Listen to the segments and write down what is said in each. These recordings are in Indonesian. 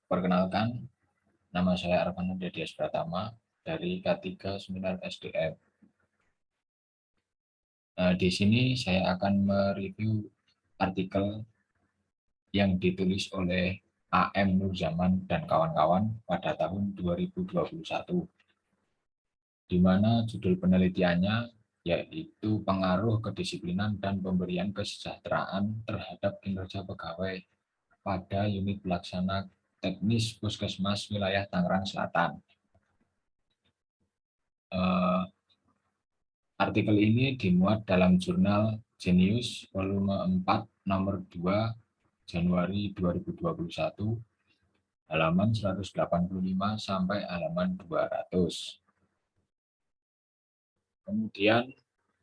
Perkenalkan, nama saya Arvan Dias Pratama dari K3 SDM. Di sini saya akan mereview artikel yang ditulis oleh AM Nurzaman dan kawan-kawan pada tahun 2021, di mana judul penelitiannya yaitu pengaruh kedisiplinan dan pemberian kesejahteraan terhadap kinerja pegawai pada unit pelaksana teknis Puskesmas wilayah Tangerang Selatan. Artikel ini dimuat dalam jurnal Genius volume 4 nomor 2 Januari 2021 halaman 185 sampai halaman 200. Kemudian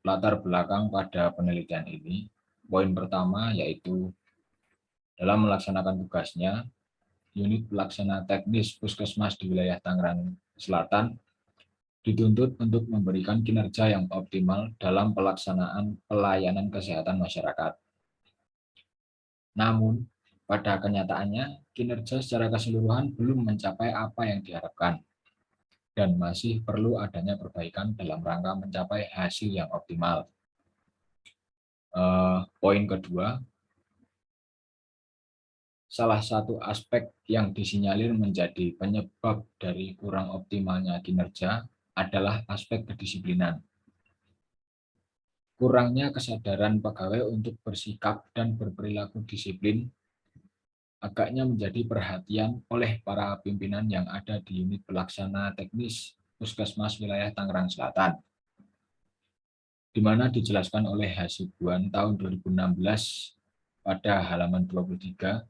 latar belakang pada penelitian ini, poin pertama yaitu dalam melaksanakan tugasnya, unit pelaksana teknis Puskesmas di wilayah Tangerang Selatan dituntut untuk memberikan kinerja yang optimal dalam pelaksanaan pelayanan kesehatan masyarakat. Namun, pada kenyataannya, kinerja secara keseluruhan belum mencapai apa yang diharapkan, dan masih perlu adanya perbaikan dalam rangka mencapai hasil yang optimal. Poin kedua, salah satu aspek yang disinyalir menjadi penyebab dari kurang optimalnya kinerja adalah aspek kedisiplinan. Kurangnya kesadaran pegawai untuk bersikap dan berperilaku disiplin agaknya menjadi perhatian oleh para pimpinan yang ada di unit pelaksana teknis Puskesmas wilayah Tangerang Selatan, di mana dijelaskan oleh Hasibuan tahun 2016 pada halaman 23,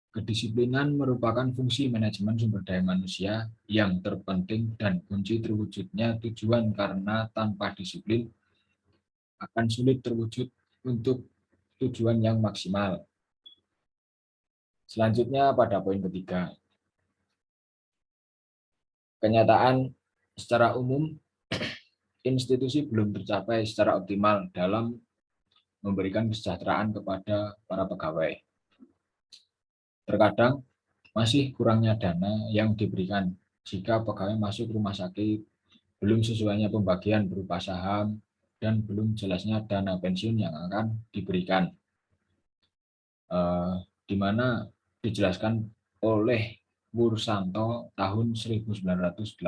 kedisiplinan merupakan fungsi manajemen sumber daya manusia yang terpenting dan kunci terwujudnya tujuan, karena tanpa disiplin akan sulit terwujud untuk tujuan yang maksimal. Selanjutnya pada poin ketiga, kenyataan secara umum institusi belum tercapai secara optimal dalam memberikan kesejahteraan kepada para pegawai. Terkadang masih kurangnya dana yang diberikan jika pegawai masuk rumah sakit, belum sesuainya pembagian berupa saham, dan belum jelasnya dana pensiun yang akan diberikan. Di mana dijelaskan oleh Wursanto tahun 1985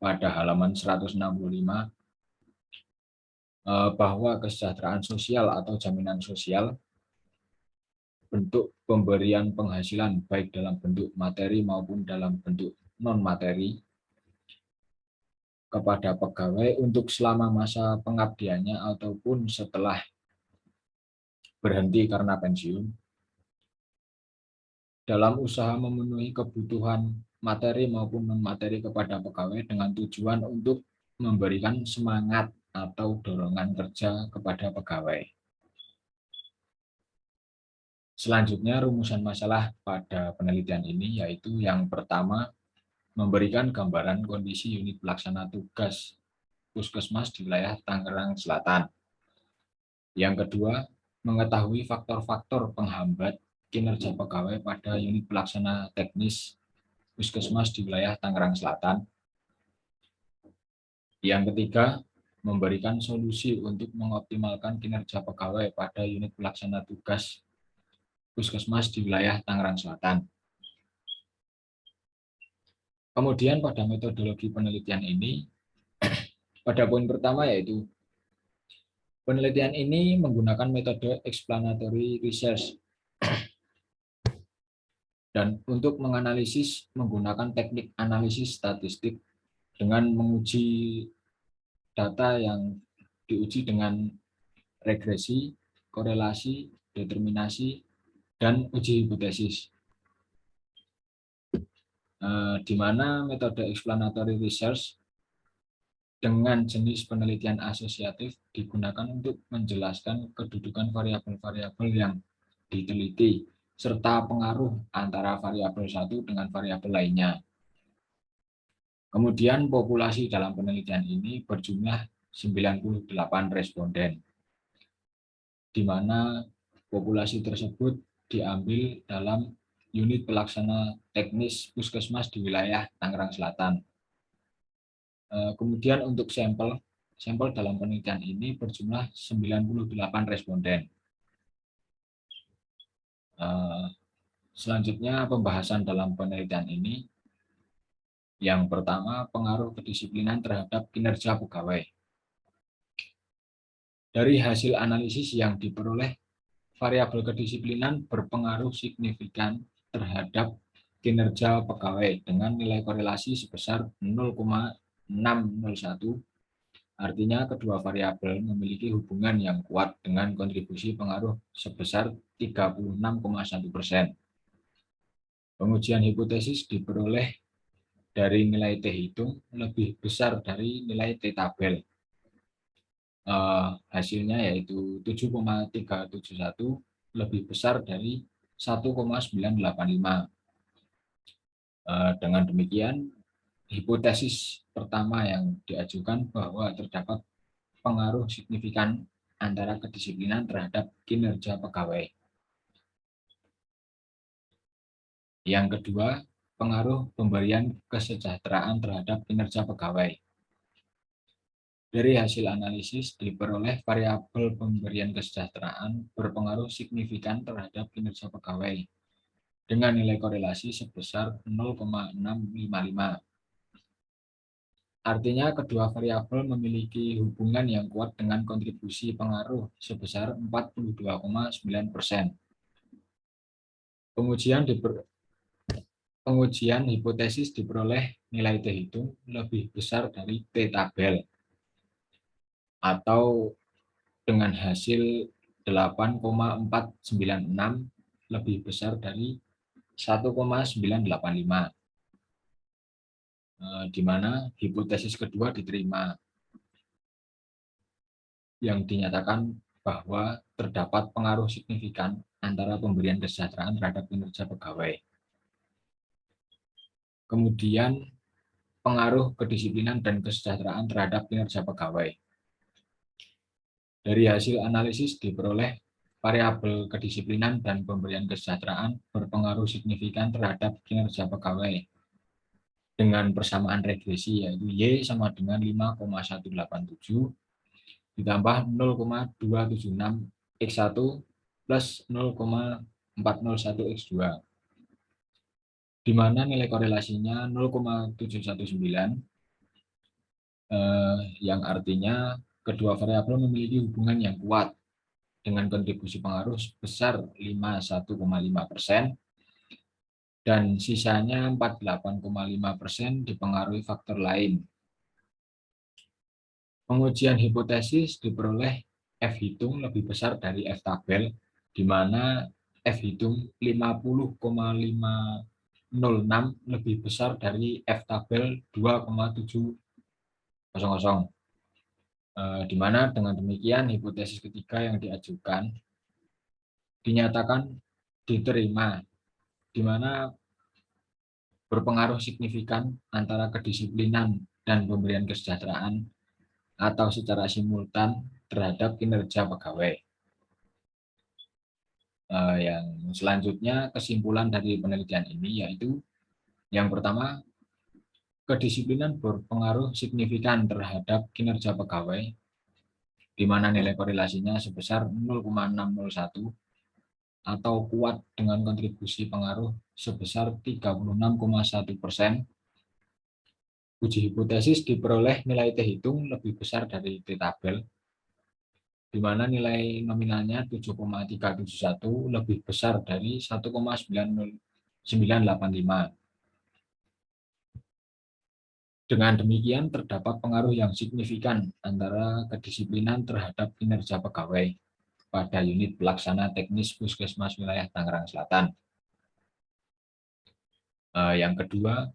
pada halaman 165 bahwa kesejahteraan sosial atau jaminan sosial bentuk pemberian penghasilan baik dalam bentuk materi maupun dalam bentuk non-materi kepada pegawai untuk selama masa pengabdiannya ataupun setelah berhenti karena pensiun, dalam usaha memenuhi kebutuhan materi maupun non-materi kepada pegawai dengan tujuan untuk memberikan semangat atau dorongan kerja kepada pegawai. Selanjutnya, rumusan masalah pada penelitian ini yaitu yang pertama, memberikan gambaran kondisi unit pelaksana tugas Puskesmas di wilayah Tangerang Selatan. Yang kedua, mengetahui faktor-faktor penghambat kinerja pegawai pada unit pelaksana teknis Puskesmas di wilayah Tangerang Selatan. Yang ketiga, memberikan solusi untuk mengoptimalkan kinerja pegawai pada unit pelaksana tugas Puskesmas di wilayah Tangerang Selatan. Kemudian pada metodologi penelitian ini, pada poin pertama yaitu penelitian ini menggunakan metode explanatory research dan untuk menganalisis menggunakan teknik analisis statistik dengan menguji data yang diuji dengan regresi, korelasi, determinasi, dan uji hipotesis. Di mana metode explanatory research dengan jenis penelitian asosiatif digunakan untuk menjelaskan kedudukan variabel-variabel yang diteliti serta pengaruh antara variabel satu dengan variabel lainnya. Kemudian populasi dalam penelitian ini berjumlah 98 responden, di mana populasi tersebut diambil dalam unit pelaksana teknis Puskesmas di wilayah Tangerang Selatan. Kemudian untuk sampel dalam penelitian ini berjumlah 98 responden. Selanjutnya pembahasan dalam penelitian ini. Yang pertama, pengaruh kedisiplinan terhadap kinerja pegawai. Dari hasil analisis yang diperoleh, variabel kedisiplinan berpengaruh signifikan terhadap kinerja pegawai dengan nilai korelasi sebesar 0,601. Artinya kedua variabel memiliki hubungan yang kuat dengan kontribusi pengaruh sebesar 36,1%. Pengujian hipotesis diperoleh dari nilai T hitung lebih besar dari nilai T tabel. Hasilnya yaitu 7,371 lebih besar dari 1,985. Dengan demikian, hipotesis pertama yang diajukan bahwa terdapat pengaruh signifikan antara kedisiplinan terhadap kinerja pegawai. Yang kedua, pengaruh pemberian kesejahteraan terhadap kinerja pegawai. Dari hasil analisis diperoleh variabel pemberian kesejahteraan berpengaruh signifikan terhadap kinerja pegawai dengan nilai korelasi sebesar 0,655. Artinya kedua variabel memiliki hubungan yang kuat dengan kontribusi pengaruh sebesar 42,9%. Pengujian hipotesis diperoleh nilai T hitung lebih besar dari T tabel atau dengan hasil 8,496 lebih besar dari 1,985, di mana hipotesis kedua diterima yang dinyatakan bahwa terdapat pengaruh signifikan antara pemberian kesejahteraan terhadap kinerja pegawai. Kemudian pengaruh kedisiplinan dan kesejahteraan terhadap kinerja pegawai. Dari hasil analisis diperoleh variabel kedisiplinan dan pemberian kesejahteraan berpengaruh signifikan terhadap kinerja pegawai dengan persamaan regresi, yaitu Y sama dengan 5,187 ditambah 0,276 X1 plus 0,401 X2, di mana nilai korelasinya 0,719, yang artinya kedua variabel memiliki hubungan yang kuat dengan kontribusi pengaruh sebesar 51,5%, dan sisanya 48,5% dipengaruhi faktor lain. Pengujian hipotesis diperoleh F hitung lebih besar dari F tabel, di mana F hitung 50,506 lebih besar dari F tabel 2,700. Di mana dengan demikian hipotesis ketiga yang diajukan dinyatakan diterima, di mana berpengaruh signifikan antara kedisiplinan dan pemberian kesejahteraan atau secara simultan terhadap kinerja pegawai. Yang selanjutnya kesimpulan dari penelitian ini yaitu yang pertama, kedisiplinan berpengaruh signifikan terhadap kinerja pegawai, di mana nilai korelasinya sebesar 0,601 atau kuat dengan kontribusi pengaruh sebesar 36,1%. Uji hipotesis diperoleh nilai T hitung lebih besar dari T tabel, di mana nilai nominalnya 7,371 lebih besar dari 1,985. Dengan demikian terdapat pengaruh yang signifikan antara kedisiplinan terhadap kinerja pegawai pada unit pelaksana teknis Puskesmas wilayah Tangerang Selatan. Yang kedua,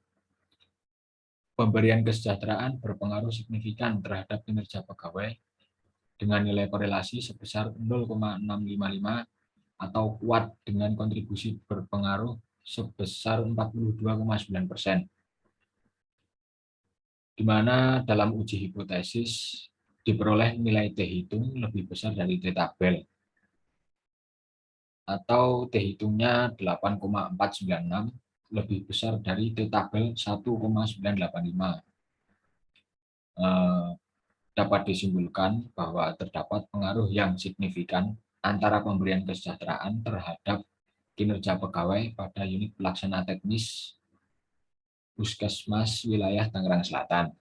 pemberian kesejahteraan berpengaruh signifikan terhadap kinerja pegawai dengan nilai korelasi sebesar 0,655 atau kuat dengan kontribusi berpengaruh sebesar 42,9%. Di mana dalam uji hipotesis diperoleh nilai T hitung lebih besar dari T tabel atau T hitungnya 8,496, lebih besar dari T tabel 1,985. Dapat disimpulkan bahwa terdapat pengaruh yang signifikan antara pemberian kesejahteraan terhadap kinerja pegawai pada unit pelaksana teknis Puskesmas wilayah Tangerang Selatan.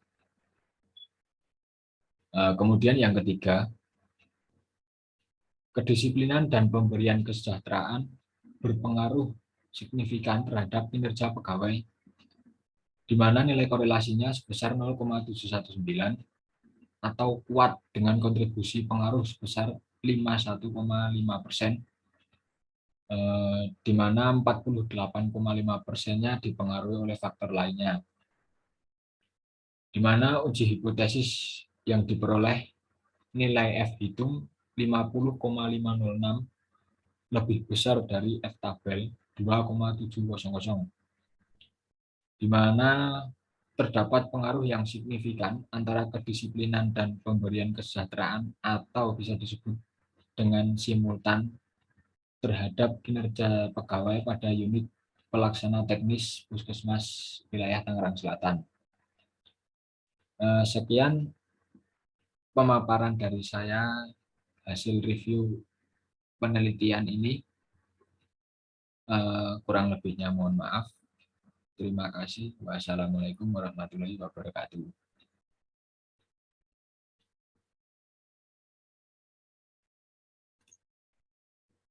Kemudian yang ketiga, kedisiplinan dan pemberian kesejahteraan berpengaruh signifikan terhadap kinerja pegawai, di mana nilai korelasinya sebesar 0,719 atau kuat dengan kontribusi pengaruh sebesar 51,5%, di mana 48,5%-nya dipengaruhi oleh faktor lainnya, di mana uji hipotesis yang diperoleh nilai F hitung 50,506 lebih besar dari F tabel 2,700, di mana terdapat pengaruh yang signifikan antara kedisiplinan dan pemberian kesejahteraan atau bisa disebut dengan simultan terhadap kinerja pegawai pada unit pelaksana teknis Puskesmas wilayah Tangerang Selatan. Sekian pemaparan dari saya hasil review penelitian ini. Kurang lebihnya mohon maaf. Terima kasih. Wassalamualaikum warahmatullahi wabarakatuh.